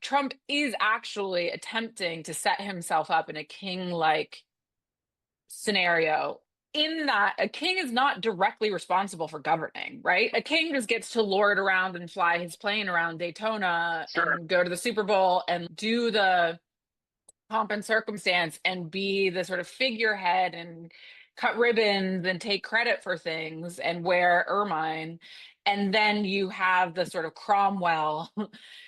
Trump is actually attempting to set himself up in a king-like scenario, in that a king is not directly responsible for governing, right? A king just gets to lord around and fly his plane around Daytona Sure. and go to the Super Bowl and do the pomp and circumstance and be the sort of figurehead and cut ribbons and take credit for things and wear ermine. And then you have the sort of Cromwell,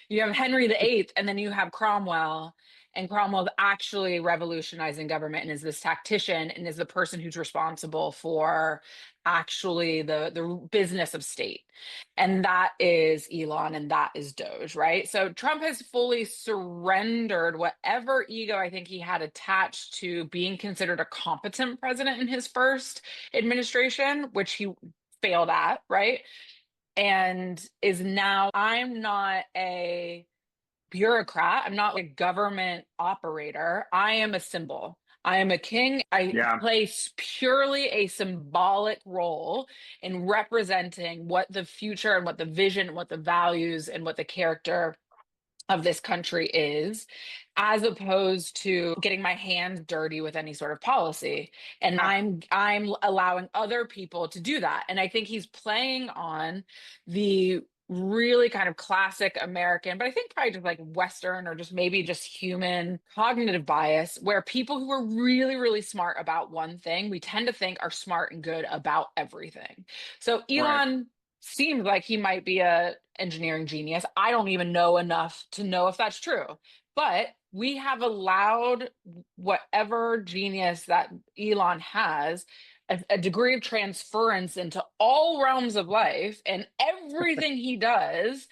you have Henry VIII, and then you have Cromwell. And Cromwell's actually revolutionizing government and is this tactician and is the person who's responsible for actually the business of state. And that is Elon and that is Doge, right? So Trump has fully surrendered whatever ego I think he had attached to being considered a competent president in his first administration, which he failed at, right? And is now, I'm not a bureaucrat. I'm not a government operator. I am a symbol. I am a king. I Yeah. play purely a symbolic role in representing what the future and what the vision, what the values, and what the character of this country is, as opposed to getting my hands dirty with any sort of policy. And Yeah. I'm allowing other people to do that. And I think he's playing on the really kind of classic American, but I think probably just like Western or just maybe just human cognitive bias, where people who are really, really smart about one thing, we tend to think are smart and good about everything. So Right. Elon seems like he might be a engineering genius. I don't even know enough to know if that's true. But we have allowed whatever genius that Elon has a degree of transference into all realms of life and everything he does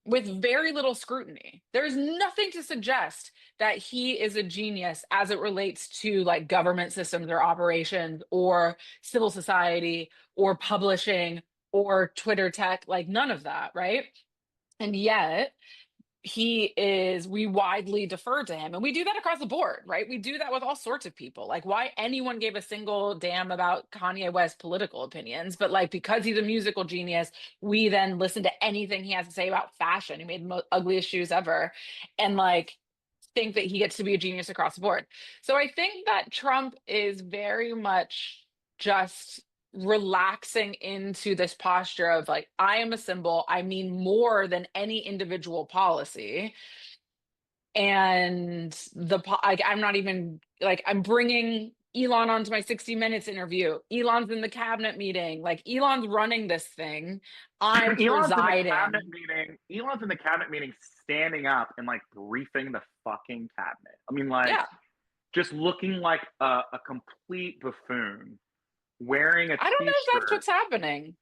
with very little scrutiny. There's nothing to suggest that he is a genius as it relates to like government systems or operations or civil society or publishing or Twitter tech, like none of that, right? And yet we widely defer to him. And we do that across the board, right? We do that with all sorts of people. Like why anyone gave a single damn about Kanye West's political opinions, but like because he's a musical genius, we then listen to anything he has to say about fashion. He made the most ugliest shoes ever. And like think that he gets to be a genius across the board. So I think that Trump is very much just relaxing into this posture of like, I am a symbol. I mean more than any individual policy. And like, I'm not even like, I'm bringing Elon onto my 60 Minutes interview. Elon's in the cabinet meeting. Like, Elon's running this thing. I'm Elon's in the cabinet presiding. meeting. Elon's in the cabinet meeting, standing up and like briefing the fucking cabinet. I mean, like, Yeah. just looking like a complete buffoon, wearing a I don't know if that's t-shirt. what's happening.